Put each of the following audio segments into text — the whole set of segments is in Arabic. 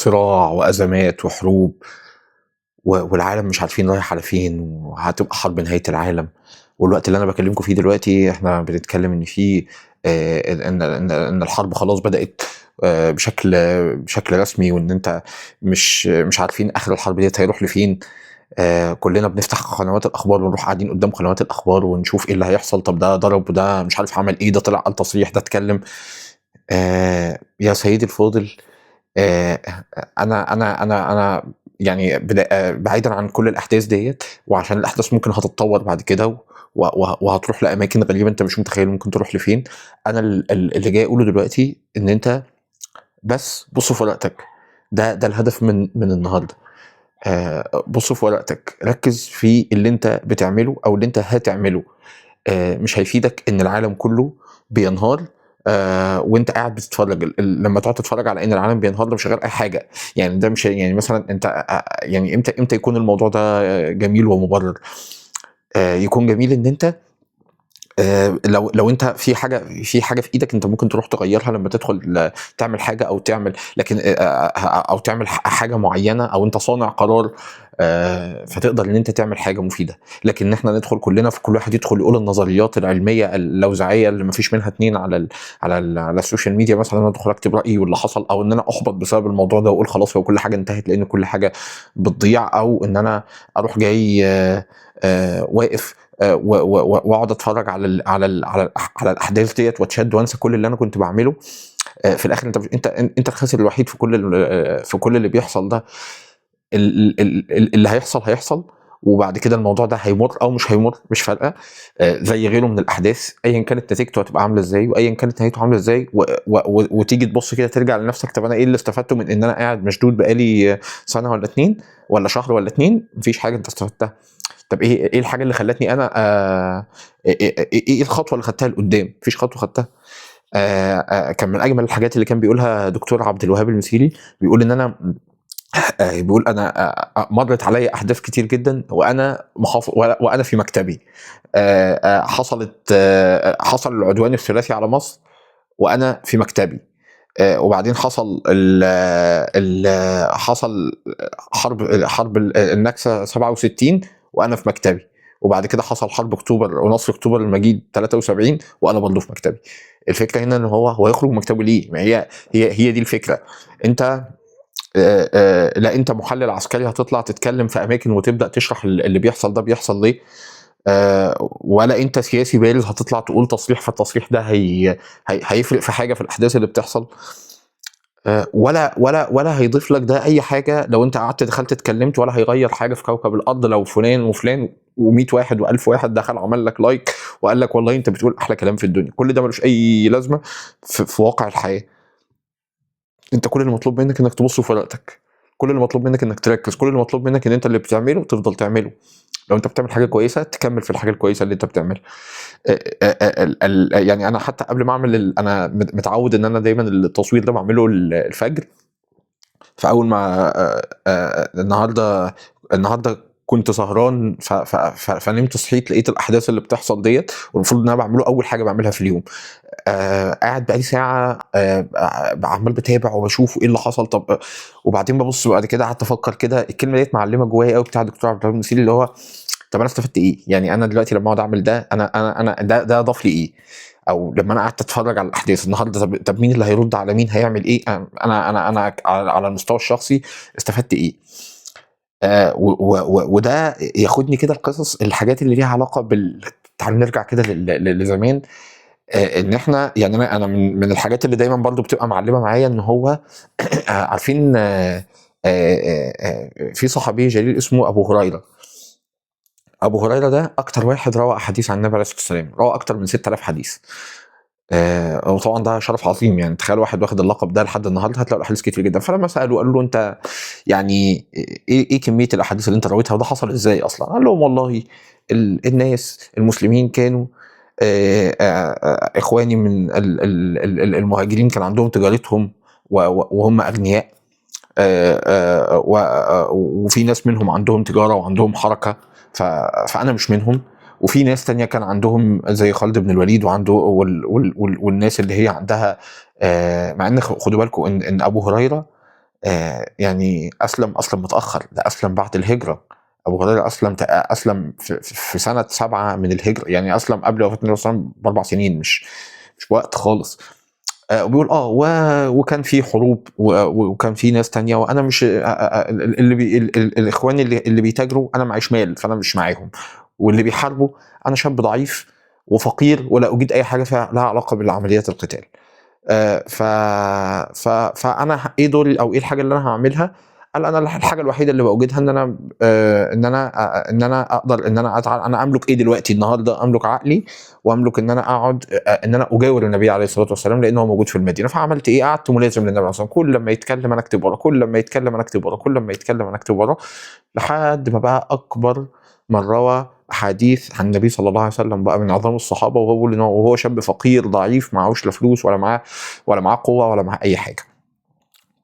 صراع وأزمات وحروب والعالم مش عارفين رايح على فين، وهتبقى حرب نهاية العالم. والوقت اللي أنا باكلمكم فيه دلوقتي إحنا بنتكلم إن في إن الحرب خلاص بدأت بشكل رسمي، وإن أنت مش عارفين آخر الحرب ديّة هيروح لفين. كلنا بنفتح قنوات الأخبار ونروح قاعدين قدام قنوات الأخبار ونشوف إيه اللي هيحصل. طب ده ضرب، وده مش عارف عمل إيه، ده طلع قال تصريح، ده اتكلم. يا سيدي الفاضل، آآ أنا يعني بعيدًا عن كل الأحداث ديّة، وعشان الأحداث ممكن هتتطور بعد كده وهتروح لأماكن غريبة أنت مش متخيل ممكن تروح لفين. أنا اللي جاي أقوله دلوقتي إن أنت بس بُص في ورقتك. ده الهدف من النهارده. بُص في ورقتك، ركّز في اللي أنت بتعمله أو اللي أنت هتعمله. مش هيفيدك إن العالم كله بينهار وأنت قاعد بتتفرج. لمّا تقعد تتفرج على إن العالم بينهار ده مش هيغيّر أي حاجة. يعني ده مش يعني مثلًا أنت يعني إمتى يكون الموضوع ده جميل ومُبرر؟ يكون جميل إن أنت لو أنت في حاجة في إيدك أنت ممكن تروح تغيّرها لمّا تدخل تعمل حاجة أو تعمل، لكن أو تعمل حاجة معيّنة، أو أنت صانع قرار فتقدر إن أنت تعمل حاجة مفيدة. لكن إن إحنا ندخل كلّنا كل واحد يدخل يقول النظريات العلمية اللوزعية اللي ما فيش منها اتنين على السوشيال ميديا مثلًا، أنا أدخل أكتب رأيي واللي حصل، أو إن أنا أُحبط بسبب الموضوع ده وأقول خلاص هو كل حاجة انتهت لإن كل حاجة بتضيع، أو إن أنا أروح جاي واقف واقعد اتفرج على الاحداث ديت واتشد وانسى كل اللي انا كنت بعمله. في الاخر انت الخاسر الوحيد في كل اللي بيحصل ده. اللي هيحصل، وبعد كده الموضوع ده هيمر او مش هيمر مش فارقه. زي غيره من الاحداث، ايا كانت نتيجته هتبقى عامله ازاي وايا كانت نهايته عامله ازاي، وتيجي تبص كده ترجع لنفسك، طب انا ايه اللي استفدته من ان انا قاعد مشدود بقالي سنه ولا اتنين ولا شهر ولا اتنين؟ مفيش حاجه انت استفدتها. طب إيه الحاجة اللي خلّتني أنا إيه الخطوة اللي خدتها لقدّام؟ ما فيش خطوة خدتها. كان من أجمل الحاجات اللي كان بيقولها دكتور عبد الوهاب المسيري، بيقول إن أنا بيقول أنا مرّت عليّا أحداث كتير جدًا وأنا في مكتبي. حصل العدوان الثلاثي على مصر وأنا في مكتبي. وبعدين حصل حرب النكسة 67 وأنا في مكتبي. وبعد كده حصل حرب أكتوبر ونصر أكتوبر المجيد 73 وأنا برضه في مكتبي. الفكرة هنا إن هو يخرج من مكتبه ليه؟ ما هي دي الفكرة. أنت لا أنت محلل عسكري هتطلع تتكلم في أماكن وتبدأ تشرح اللي بيحصل ده بيحصل ليه، ولا أنت سياسي بارز هتطلع تقول تصريح، فالتصريح ده هيفرق في حاجة في الأحداث اللي بتحصل. ولا هيضيف لك ده أي حاجة لو أنت قعدت دخلت اتكلمت، ولا هيغيّر حاجة في كوكب الأرض لو فلان وفلان و100 واحد و1000 واحد دخل عمل لك لايك وقال لك والله أنت بتقول أحلى كلام في الدنيا. كل ده ما لوش أي لازمة في واقع الحياة. أنت كل اللي مطلوب منك إنك تبُص في ورقتك، كل اللي مطلوب منك إنك تركّز، كل اللي مطلوب منك إن أنت اللي بتعمله تفضل تعمله. لو أنت بتعمل حاجة كويسة تكمّل في الحاجة الكويسة اللي أنت بتعملها. يعني أنا حتى قبل ما أعمل أنا متعوّد إن أنا دايمًا التصوير ده باعمله الفجر. فأول ما النهارده كنت سهران فنمت صحيت لقيت الأحداث اللي بتحصل ديّة، والمفروض إن أنا باعمله أول حاجة باعملها في اليوم. قاعد بقى لي ساعة عمّال باتابع وباشوف إيه اللي حصل. طب وبعدين بابُص بعد كده قعدت أفكّر كده، الكلمة ديّة معلّمة جوايا أوي بتاع الدكتور عبد الوهاب المسيري، اللي هو طب أنا استفدت إيه؟ يعني أنا دلوقتي لمّا أقعد أعمل ده أنا ده ضاف لي إيه؟ أو لمّا أنا قعدت أتفرّج على الأحداث النهارده، طب مين اللي هيرُد على مين، هيعمل إيه؟ أنا على المستوى الشخصي استفدت إيه؟ و و و وده ياخدني كده الحاجات اللي ليها علاقة تعالَ نرجع كده لزمان. إن إحنا يعني أنا من الحاجات اللي دايمًا برضه بتبقى معلّمة معايا إن هو عارفين في صحابي جليل اسمه أبو هريرة. أبو هريرة ده أكتر واحد روى أحاديث عن النبي عليه الصلاة والسلام، روى أكتر من 6000 حديث. وطبعًا ده شرف عظيم، يعني تخيل واحد واخد اللقب ده لحد النهارده هتلاقوا له أحاديث كتير جدًا. فلمّا سألوه قالوا له: "أنت يعني إيه كمية الأحاديث اللي أنت رويتها وده حصل إزاي أصلًا؟" قال لهم: "والله الناس المسلمين كانوا إخواني من المهاجرين كان عندهم تجارتهم وهم أغنياء. وفي ناس منهم عندهم تجارة وعندهم حركة، فأنا مش منهم. وفي ناس تانية كان عندهم زي خالد بن الوليد وعنده والناس اللي هي عندها مع إن خدوا بالكم إن أبو هريرة يعني أسلم متأخر، ده أسلم بعد الهجرة. أبو هريرة أسلم في سنة 7 من الهجرة، يعني أسلم قبل وفاة النبي صلى الله عليه وسلم ب4 سنين، مش وقت خالص. وبيقول وكان في حروب وكان في ناس تانية، وأنا مش اللي الإخوان اللي بيتاجروا أنا معيش مال فأنا مش معاهم، واللي بيحاربوا أنا شاب ضعيف وفقير ولا أجيد أي حاجة لها علاقة بالعمليات القتال. ف ف فأنا إيه دوري أو إيه الحاجة اللي أنا هاعملها؟ قال أنا الحاجة الوحيدة اللي باوجدها إن أنا إن أنا أقدر إن أنا أملك إيه دلوقتي النهارده؟ أملك عقلي، وأملك إن أنا أقعد إن أنا أجاور النبي عليه الصلاة والسلام لأن هو موجود في المدينة. فعملت إيه؟ قعدت ملازم للنبي عليه الصلاة والسلام، كل لما يتكلم أنا أكتب وراه، كل لما يتكلم أنا أكتب وراه، كل لما يتكلم أنا أكتب وراه، لحد ما بقى أكبر من روى أحاديث عن النبي صلى الله عليه وسلم، بقى من عظام الصحابة، وهو شاب فقير ضعيف معهوش لا فلوس ولا معاه قوة ولا معاه أي حاجة.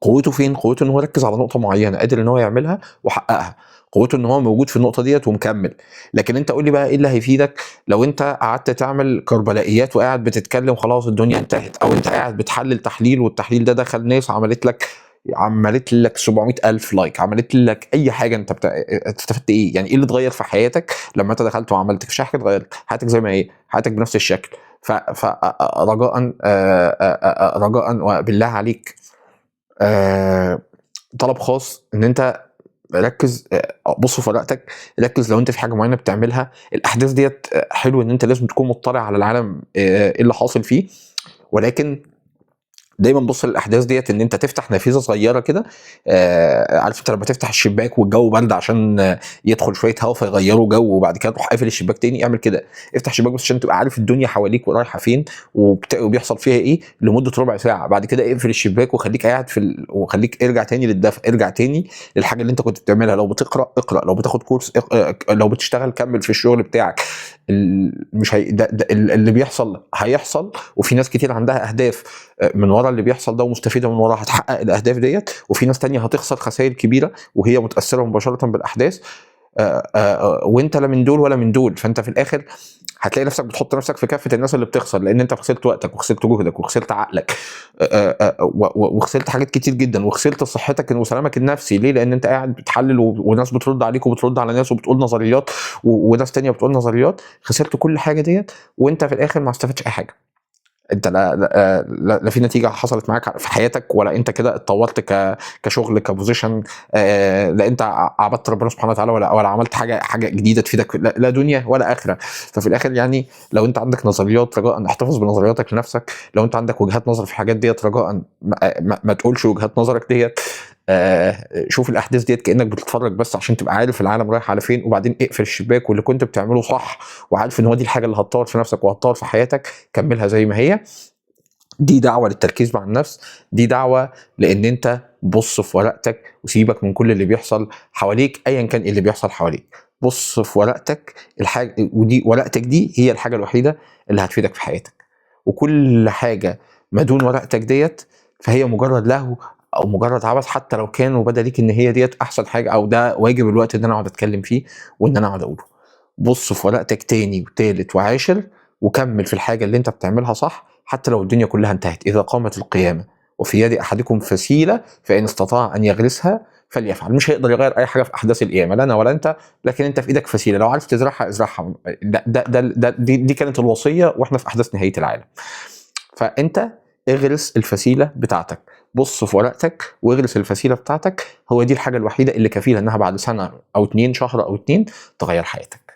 قوته فين؟ قوته إن هو ركز على نقطة معينة قادر إن هو يعملها وحققها، قوته إن هو موجود في النقطة ديت ومكمل. لكن أنت قول لي بقى إيه اللي هيفيدك لو أنت قعدت تعمل كربلائيات وقاعد بتتكلم خلاص الدنيا انتهت، أو أنت قاعد بتحلل تحليل والتحليل ده دخل ناس عملت لك 700,000 لايك، عملت لك أي حاجة، أنت استفدت إيه؟ يعني إيه اللي اتغير في حياتك لما أنت دخلت وعملت؟ مفيش حاجة اتغيرت، حياتك زي ما هي، حياتك بنفس الشكل. فرجاء رجاء وبالله عليك طلب خاص ان انت ركز، بص في ورقتك، ركز لو انت في حاجه معينه بتعملها. الاحداث ديت حلو ان انت لازم تكون مطلع على العالم ايه اللي حاصل فيه، ولكن دايما بص للاحداث ديت ان انت تفتح نافذه صغيره كده. عارف انت لما تفتح الشباك والجو برد عشان يدخل شويه هواء فيغيروا جو، وبعد كده تروح قافل الشباك تاني، اعمل كده، افتح شباك بس عشان تبقى عارف الدنيا حواليك ورايحه فين وبيحصل فيها ايه لمده ربع ساعه. بعد كده اقفل الشباك وخليك قاعد وخليك ارجع تاني للدفء، ارجع تاني للحاجه اللي انت كنت بتعملها. لو بتقرا اقرا، لو بتاخد كورس لو بتشتغل كمل في الشغل بتاعك. مش هي ده اللي بيحصل هيحصل، وفي ناس كتير عندها اهداف من ورا اللي بيحصل ده ومستفيده من ورا هتحقق الاهداف ديت، وفي ناس تانية هتخسر خسائر كبيره وهي متاثره مباشره بالاحداث. وانت لا من دول ولا من دول، فانت في الاخر هتلاقي نفسك بتحط نفسك في كافه الناس اللي بتخسر، لان انت خسرت وقتك وخسرت جهدك وخسرت عقلك وخسرت حاجات كتير جدا، وخسرت صحتك وسلامك النفسي. ليه؟ لان انت قاعد بتحلل وناس بترد عليك وبترد على ناس وبتقول نظريات وناس تانية بتقول نظريات. خسرت كل حاجه ديت وانت في الاخر ما استفدتش اي حاجه. انت لا في نتيجه حصلت معاك في حياتك، ولا انت كده اتطورت كشغل كبوزيشن، لا انت عبدت ربنا سبحانه وتعالى ولا عملت حاجه جديده تفيدك، لا دنيا ولا اخره. ففي الاخر يعني لو انت عندك نظريات رجاء احتفظ بنظرياتك لنفسك، لو انت عندك وجهات نظر في حاجات ديت رجاء ما تقولش وجهات نظرك ديت. شوف الاحداث ديت كانك بتتفرج بس عشان تبقى عارف العالم رايح على فين، وبعدين اقفل الشباك واللي كنت بتعمله صح وعارف ان هو دي الحاجه اللي هتطور في نفسك وهتطور في حياتك، كملها زي ما هي. دي دعوه للتركيز مع النفس، دي دعوه لان انت بص في ورقتك وسيبك من كل اللي بيحصل حواليك ايا كان اللي بيحصل حواليك. بص في ورقتك الحاجه، ودي ورقتك دي هي الحاجه الوحيده اللي هتفيدك في حياتك، وكل حاجه ما دون ورقتك ديت فهي مجرد لهو او مجرد عبث، حتى لو كان وبدا ليك ان هي ديت احسن حاجه او ده واجب الوقت ان انا اقعد اتكلم فيه وان انا اقعد اقوله. بص في ورقتك تاني وتالت وعاشر وكمل في الحاجه اللي انت بتعملها صح، حتى لو الدنيا كلها انتهت. اذا قامت القيامه وفي يد احدكم فسيله فان استطاع ان يغرسها فليفعل. مش هيقدر يغير اي حاجه في احداث القيامه، لا انا ولا انت، لكن انت في ايدك فسيله، لو عارف تزرعها ازرعها. دي كانت الوصيه واحنا في احداث نهايه العالم. فانت اغرس الفسيله بتاعتك، بص في ورقتك واغرس الفسيله بتاعتك، هو دي الحاجه الوحيده اللي كفيله انها بعد سنه او 2 شهر او 2 تغير حياتك.